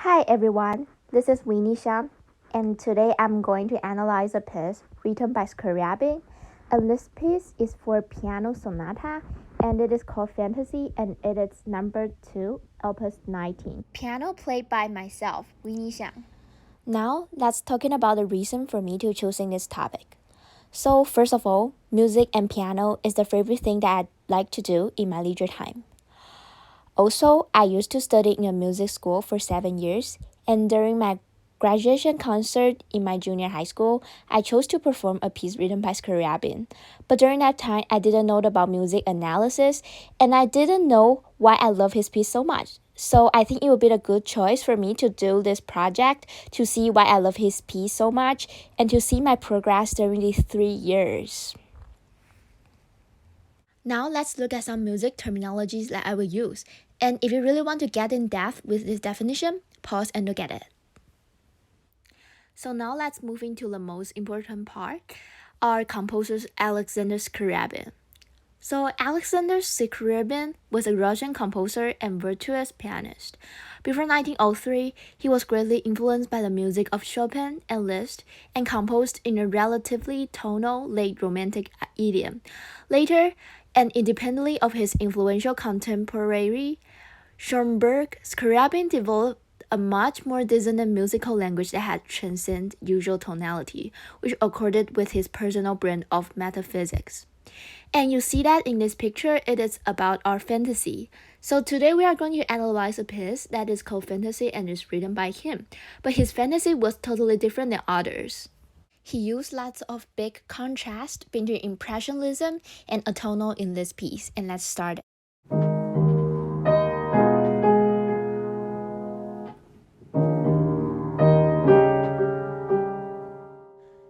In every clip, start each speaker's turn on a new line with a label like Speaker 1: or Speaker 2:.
Speaker 1: Hi everyone, this is Winnie Hsiang, and today I'm going to analyze a piece written by Scriabin, and this piece is for piano sonata, and it is called Fantasy, and it is number 2, Op.19. Piano played by myself, Winnie Hsiang. Now, let's talking about the reason for me to choosing this topic. So, first of all, music and piano is the favorite thing that I like to do in my leisure time. Also, I used to study in a music school for 7 years, and during my graduation concert in my junior high school, I chose to perform a piece written by Scriabin. But during that time, I didn't know about music analysis, and I didn't know why I love his piece so much. So I think it would be a good choice for me to do this project to see why I love his piece so much and to see my progress during these 3 years. Now let's look at some music terminologies that I will use. And if you really want to get in depth with this definition, pause and look at it. So now let's move into the most important part, our composer Alexander Scriabin. So Alexander Scriabin was a Russian composer and virtuoso pianist. Before 1903, he was greatly influenced by the music of Chopin and Liszt and composed in a relatively tonal late romantic idiom. Later, and independently of his influential contemporary, Schoenberg, Scriabin developed a much more dissonant musical language that had transcended usual tonality, which accorded with his personal brand of metaphysics. And you see that in this picture, it is about our fantasy. So today we are going to analyze a piece that is called Fantasy and is written by him. But his fantasy was totally different than others. He used lots of big contrast between impressionism and atonal in this piece. And let's start.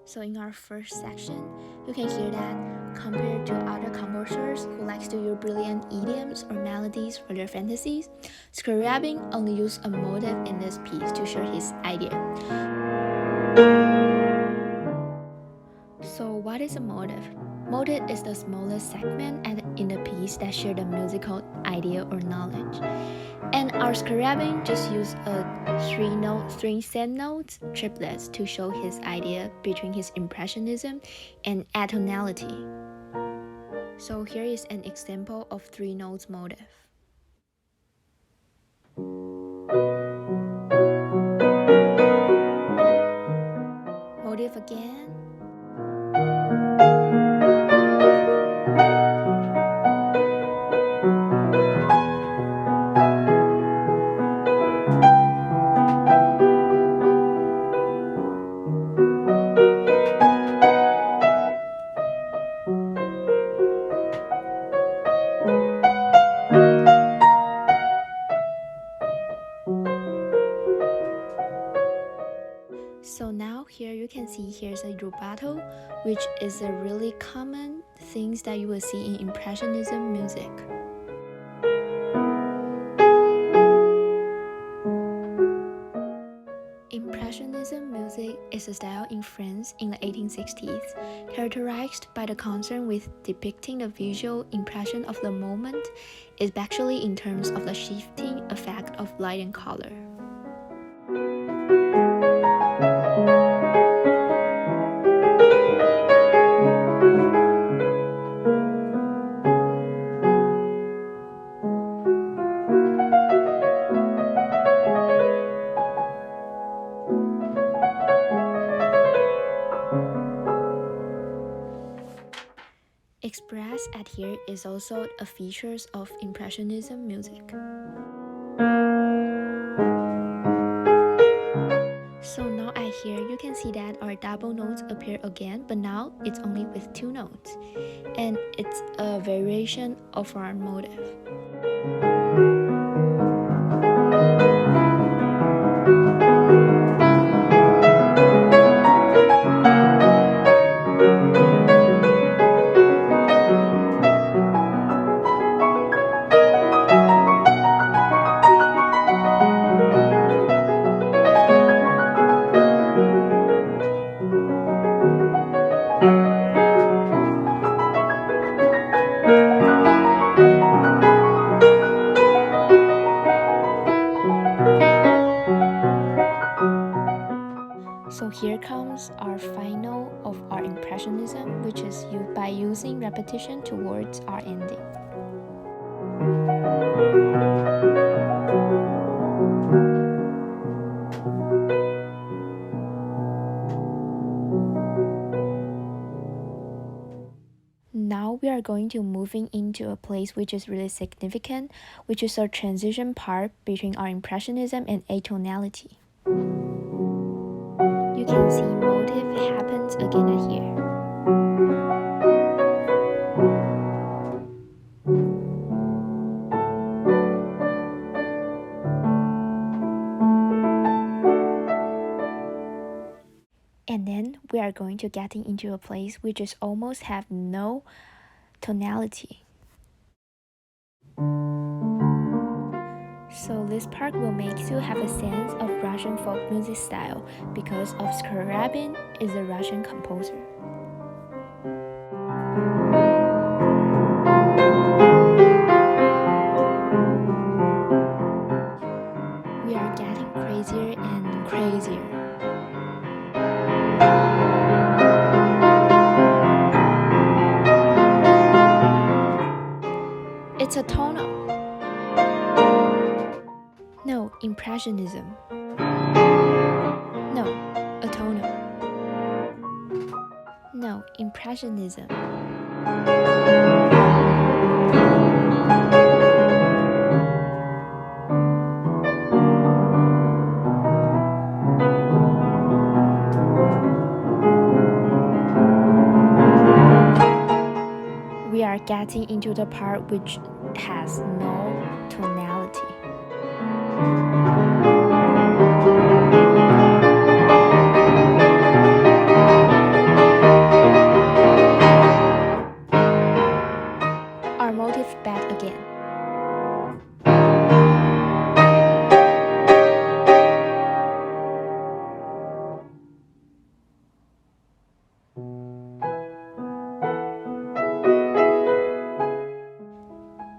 Speaker 1: So in our first section, you can hear that compared to other composers who likes to use brilliant idioms or melodies for their fantasies, Scriabin only used a motive in this piece to share his idea. So what is a motive? Motive is the smallest segment in the piece that share the musical idea or knowledge. And our Scriabin just used three same notes triplets to show his idea between his impressionism and atonality. So here is an example of 3 notes motive. Motive again. So now here you can see here's a rubato, which is a really common things that you will see in impressionism music. Impressionism music is a style in France in the 1860s, characterized by the concern with depicting the visual impression of the moment, especially in terms of the shifting effect of light and color. Expressed at here is also a feature of Impressionism music. So now at here you can see that our double notes appear again, but now it's only with 2 notes, and it's a variation of our motive. So here comes our final of our impressionism, which is by using repetition towards our ending. Now we are going to moving into a place which is really significant, which is a transition part between our impressionism and atonality. You can see motive happens again here. And then we are going to getting into a place which is almost have no tonality. So this part will make you have a sense of Russian folk music style because of Scriabin is a Russian composer. We are getting crazier and crazier. It's a tonal. No, impressionism. No, atonal. No, impressionism. We are getting into the part which has no tonality. Our motive back again.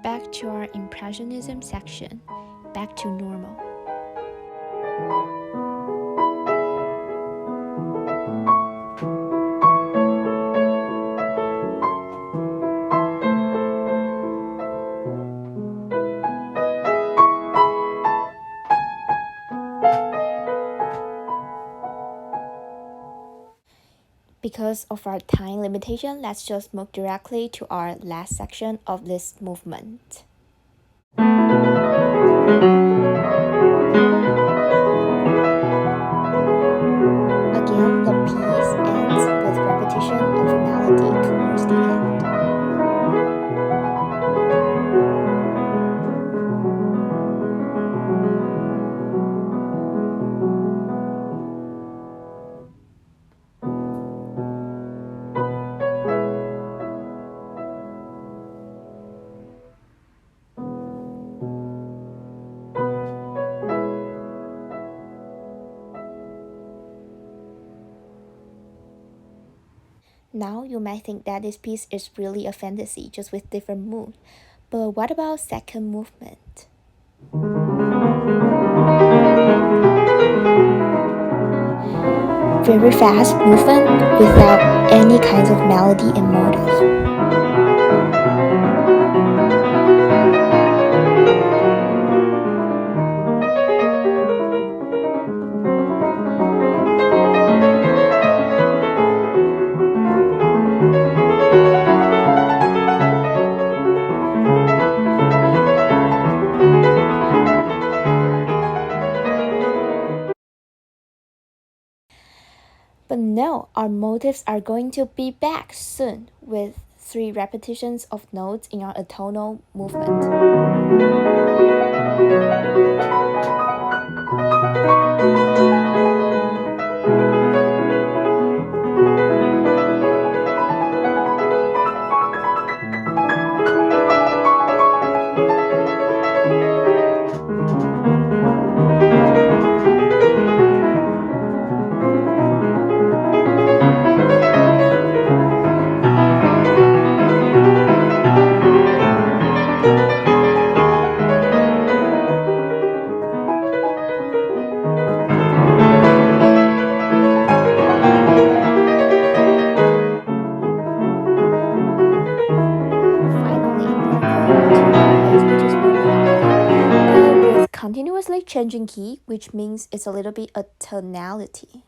Speaker 1: Back to our impressionism section, back to normal. Because of our time limitation, let's just move directly to our last section of this movement. Again, the piece ends with repetition of melody towards the end. Now you might think that this piece is really a fantasy, just with different mood. But what about second movement? Very fast movement without any kinds of melody and motive. But no, our motives are going to be back soon with 3 repetitions of notes in our atonal movement. continuously changing key, which means it's a little bit a tonality.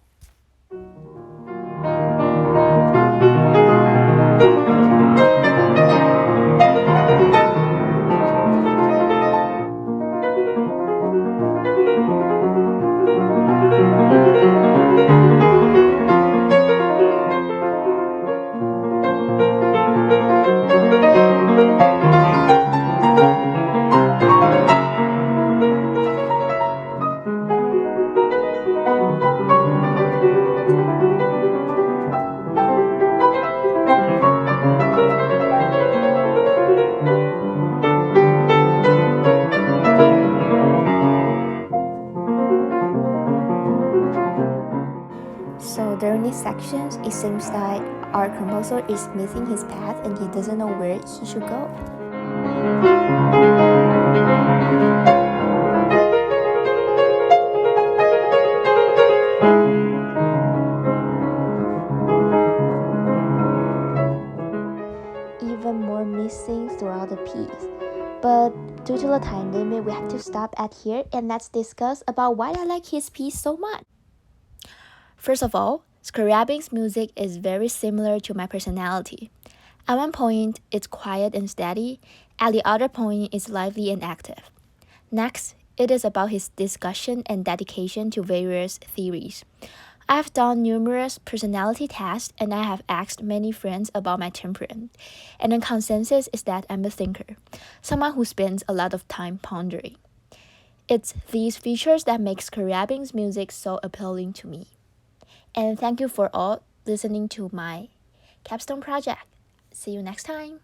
Speaker 1: So during these sections, it seems that our composer is missing his path and he doesn't know where he should go. Even more missing throughout the piece. But due to the time limit, we have to stop at here and let's discuss about why I like his piece so much. First of all, Scriabin's music is very similar to my personality. At one point, it's quiet and steady, at the other point, it's lively and active. Next, it is about his discussion and dedication to various theories. I've done numerous personality tests and I have asked many friends about my temperament, and the consensus is that I'm a thinker, someone who spends a lot of time pondering. It's these features that make Scriabin's music so appealing to me. And thank you for all listening to my capstone project. See you next time.